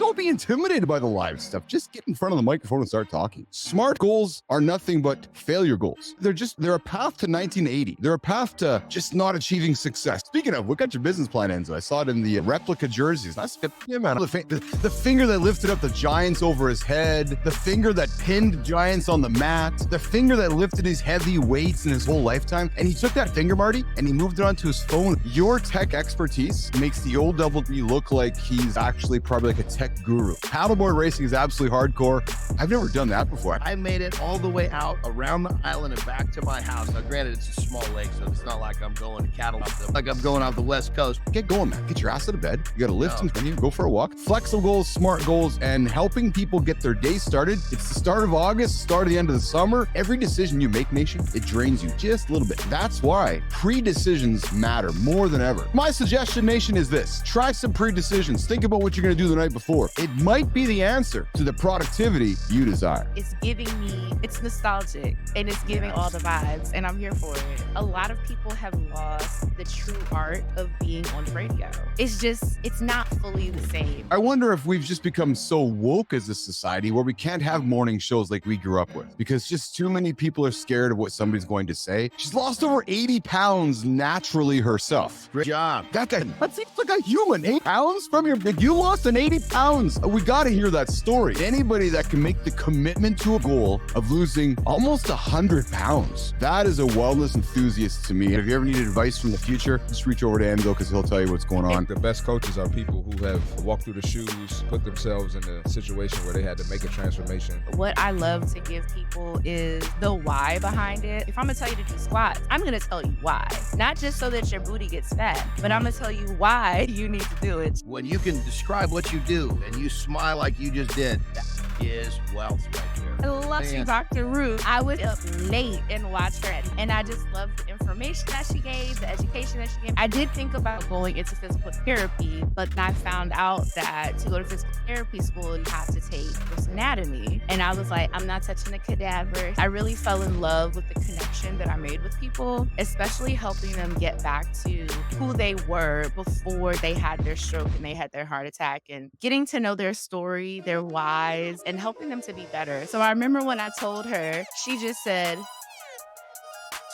don't be intimidated by the live stuff. Just get in front of the microphone and start talking. Smart goals are nothing but failure goals. They're a path to 1980. They're a path to just not achieving success. Speaking of, look at your business plan, Enzo. I saw it in the replica jerseys. That's good. Yeah, man. The finger that lifted up the Giants over his head, the finger that pinned Giants on the mat, the finger that lifted his heavy weights in his whole lifetime. And he took that finger, Marty, and he moved it onto his phone. Your tech expertise makes the old Double D look like he's actually probably like a tech guru. Paddleboard racing is absolutely hardcore. I've never done that before. I made it all the way out around the island and back to my house. Now, granted, it's a small lake, so it's not like I'm going to cattle like I'm going out the West Coast. Get going, man. Get your ass out of bed. You got to lift in front of you. Go for a walk. Flexible goals, smart goals, and helping people get their day started. It's the start of August, start of the end of the summer. Every decision you make, nation, it drains you just a little bit. That's why pre-decisions matter more than ever. My suggestion, nation, is this. Try some pre-decisions. Think about what you're going to do the night before. It might be the answer to the productivity you desire. It's giving me, it's nostalgic, and it's giving all the vibes, and I'm here for it. A lot of people have lost the true art of being on the radio. It's not fully the same. I wonder if we've just become so woke as a society where we can't have morning shows like we grew up with because just too many people are scared of what somebody's going to say. She's lost over 80 pounds naturally herself. Great job. That seems like a human. 8 pounds from you lost an 80 pounds. We got to hear that story. Anybody that can make the commitment to a goal of losing almost 100 pounds, that is a wellness enthusiast to me. If you ever need advice from the future, just reach over to Enzo because he'll tell you what's going on. The best coaches are people who have walked through the shoes, put themselves in a situation where they had to make a transformation. What I love to give people is the why behind it. If I'm gonna tell you to do squats, I'm gonna tell you why. Not just so that your booty gets fat, but I'm gonna tell you why you need to do it. When you can describe what you do and you smile like you just did, that is wealth right there. I love you, Dr. Ruth. I would up late and watch her, and I just love the information that she gave, the education that she gave. I did think about going into physical therapy, but I found out that to go to physical therapy school, you have to take this anatomy. And I was like, I'm not touching a cadaver. I really fell in love with the connection that I made with people, especially helping them get back to who they were before they had their stroke and they had their heart attack, and getting to know their story, their whys, and helping them to be better. So I remember when I told her, she just said,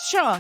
sure.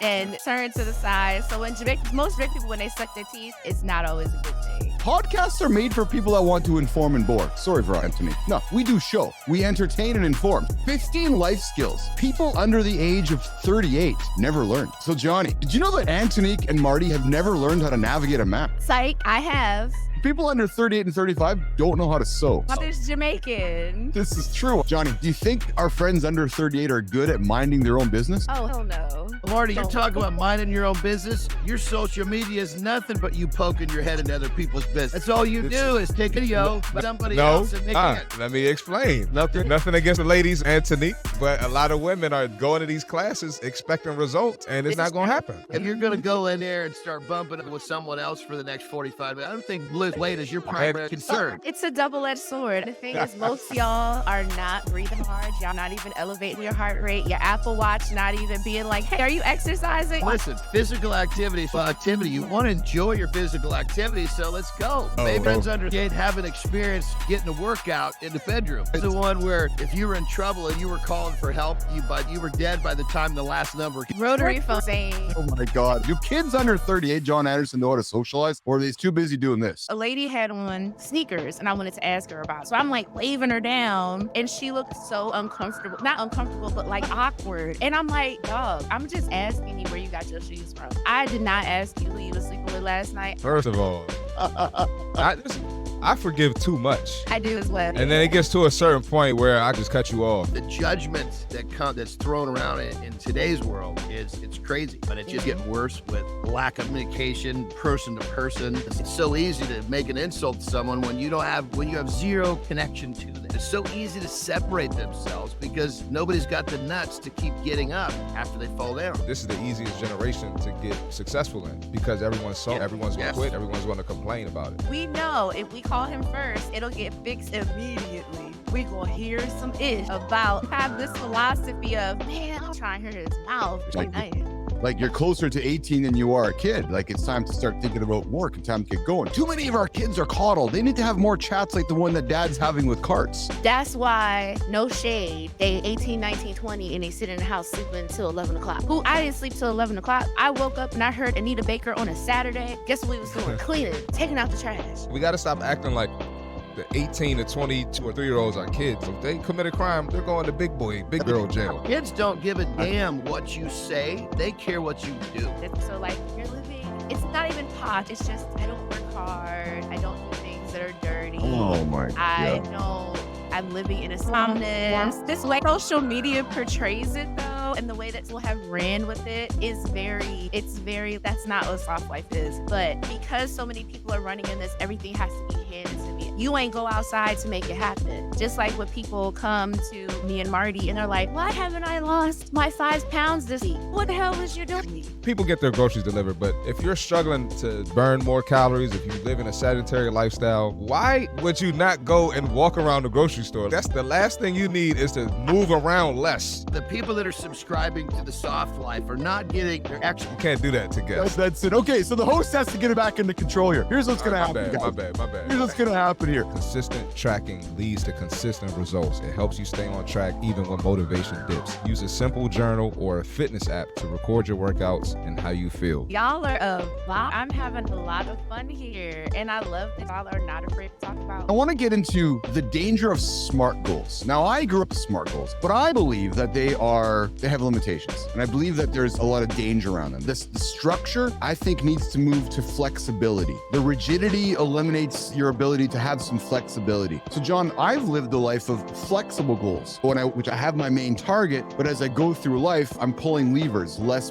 And turned to the side. So when most Jamaican people, when they suck their teeth, it's not always a good thing. Podcasts are made for people that want to inform and bore. Sorry for Anthony. No, we do show. We entertain and inform. 15 life skills people under the age of 38 never learned. So Johnny, did you know that Antonique and Marty have never learned how to navigate a map? Psych, I have. People under 38 and 35 don't know how to sew. Mother's Jamaican. This is true. Johnny, do you think our friends under 38 are good at minding their own business? Oh, hell no. Marty, you're talking about minding your own business. Your social media is nothing but you poking your head into other people's business. That's all you do is take a video by somebody else and make it. Let me explain. Nothing against the ladies, Antonique, but a lot of women are going to these classes expecting results, and it's not going to happen. If you're going to go in there and start bumping it with someone else for the next 45 minutes, I don't think Bliss weight is your primary concern. It's a double-edged sword. The thing is, most y'all are not breathing hard. Y'all not even elevating your heart rate. Your Apple Watch not even being like, hey, are you exercising? Listen, physical activity is activity. You want to enjoy your physical activity, so let's go. Maybe friends under 8 haven't experienced getting a workout in the bedroom. It's the one where if you were in trouble and you were calling for help, you were dead by the time the last number. Rotary phone saying. Oh my God. Do kids under 38, John Anderson, know how to socialize? Or are they too busy doing this? A lady had on sneakers and I wanted to ask her about. So I'm like waving her down and she looked so uncomfortable. Not uncomfortable, but like awkward. And I'm like, dog, I'm just asking you where you got your shoes from. I did not ask you who you was sleeping with last night. First of all, I forgive too much. I do as well. And then it gets to a certain point where I just cut you off. The judgment that's thrown around in today's world it's crazy, but it's just getting worse with lack of communication, person to person. It's so easy to make an insult to someone when you have zero connection to them. It's so easy to separate themselves because nobody's got the nuts to keep getting up after they fall down. This is the easiest generation to get successful in because everyone's soft, everyone's going to quit, everyone's going to complain about it. We know if we call him first, it'll get fixed immediately. We gonna hear some ish about have this philosophy of, man, I'm trying to hear his mouth. Like, Like you're closer to 18 than you are a kid. Like it's time to start thinking about work and time to get going. Too many of our kids are coddled. They need to have more chats like the one that dad's having with Carts. That's why, no shade, they 18, 19, 20, and they sit in the house sleeping until 11 o'clock. I didn't sleep till 11 o'clock. I woke up and I heard Anita Baker on a Saturday. Guess what we was doing? Cleaning, taking out the trash. We got to stop acting like the 18 to 22 or 3-year-olds are kids. If they commit a crime, they're going to big girl jail. Kids don't give a damn what you say. They care what you do. So like you're living, it's not even pot. It's just, I don't work hard. I don't do things that are dirty. Oh my God. I know I'm living in a soundness. This way social media portrays it though, and the way that people have ran with it is that's not what soft life is. But because so many people are running in this, everything has to be handed to me. You ain't go outside to make it happen. Just like when people come to me and Marty and they're like, why haven't I lost my 5 pounds this week? What the hell is you doing? People get their groceries delivered, but if you're struggling to burn more calories, if you live in a sedentary lifestyle, why would you not go and walk around the grocery store? That's the last thing you need, is to move around less. The people that are subscribing to the soft life are not getting their extra. You can't do that to guests. That's it. Okay, so the host has to get it back into control here. Here's what's going to happen. My bad. Here's what's going to happen here. Consistent tracking leads to consistent results. It helps you stay on track even when motivation dips. Use a simple journal or a fitness app to record your workouts and how you feel. Y'all are a vibe. I'm having a lot of fun here, and I love that y'all are not afraid to talk about. I want to get into the danger of SMART goals. Now, I grew up with SMART goals, but I believe that they have limitations, and I believe that there's a lot of danger around them. The structure, I think, needs to move to flexibility. The rigidity eliminates your ability to have some flexibility. So, John, I've lived a life of flexible goals, which I have my main target, but as I go through life, I'm pulling levers, less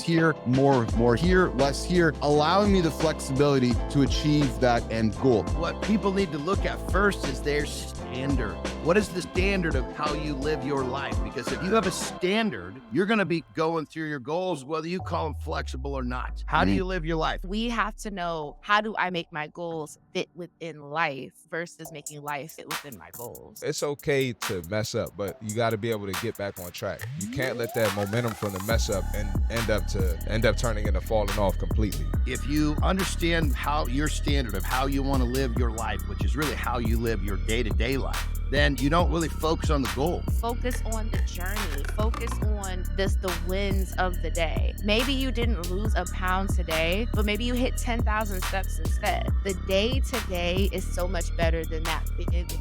here, more here, less here, allowing me the flexibility to achieve that end goal. What people need to look at first is their standard. What is the standard of how you live your life? Because if you have a standard, you're going to be going through your goals, whether you call them flexible or not. How do you live your life? We have to know, how do I make my goals fit within life versus making life fit within my goals? It's okay to mess up, but you got to be able to get back on track. You can't let that momentum from the mess up and end up turning into falling off completely. If you understand how your standard of how you want to live your life, which is really how you live your day-to-day life, then you don't really focus on the goal. Focus on the journey. Focus on the wins of the day. Maybe you didn't lose a pound today, but maybe you hit 10,000 steps instead. The day to day is so much better than that.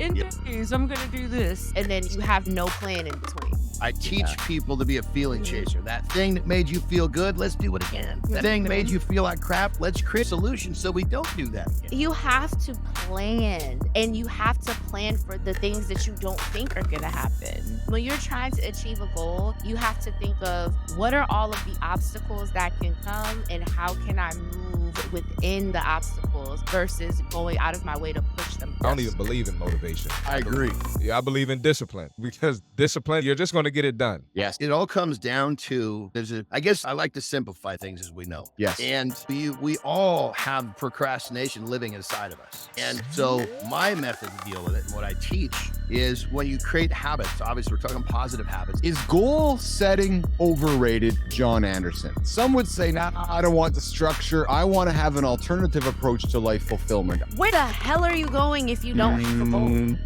In days, I'm going to do this. And then you have no plan in between. I teach people to be a feeling chaser. That thing that made you feel good, let's do it again. That thing that made you feel like crap, let's create solutions so we don't do that again. You have to plan, and you have to plan for the things that you don't think are going to happen. When you're trying to achieve a goal, you have to think of what are all of the obstacles that can come and how can I move within the obstacles versus going out of my way to push them. I don't even believe in motivation. I agree. Yeah, I believe in discipline, because discipline, you're just going to get it done. Yes. It all comes down to, I guess I like to simplify things, as we know. Yes. And we all have procrastination living inside of us. And so my method to deal with it, and what I teach, is when you create habits, obviously we're talking positive habits. Is goal setting overrated, John Anderson? Some would say, nah, I don't want the structure. I want to have an alternative approach to life fulfillment. Where the hell are you going if you don't have a goal?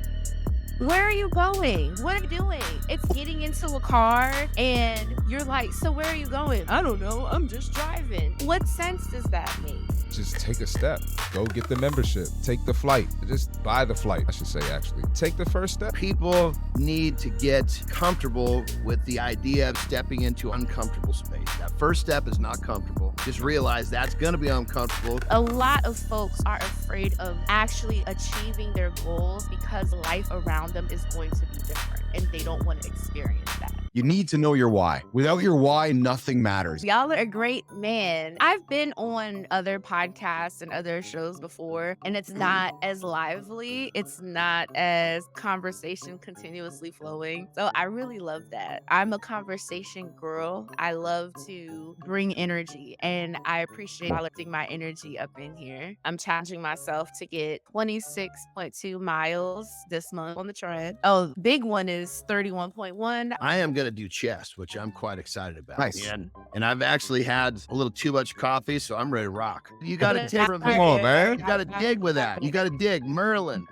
Where are you going? What are you doing? It's getting into a car and you're like, so where are you going? I don't know. I'm just driving. What sense does that make? Just take a step. Go get the membership. Take the flight. Just buy the flight, I should say, actually. Take the first step. People need to get comfortable with the idea of stepping into uncomfortable space. That first step is not comfortable. Just realize that's going to be uncomfortable. A lot of folks are afraid of actually achieving their goals because life around them is going to be different and they don't want to experience that. You need to know your why. Without your why, nothing matters. Y'all are a great man. I've been on other podcasts and other shows before, and it's not as lively. It's not as conversation continuously flowing. So I really love that. I'm a conversation girl. I love to bring energy, and I appreciate lifting my energy up in here. I'm challenging myself to get 26.2 miles this month on the tread. Oh, big one is 31.1. I am going to do chest, which I'm quite excited about. Nice. And I've actually had a little too much coffee, so I'm ready to rock. You got to dig. Come on, man. You got to dig with that. You got to dig. Merlin,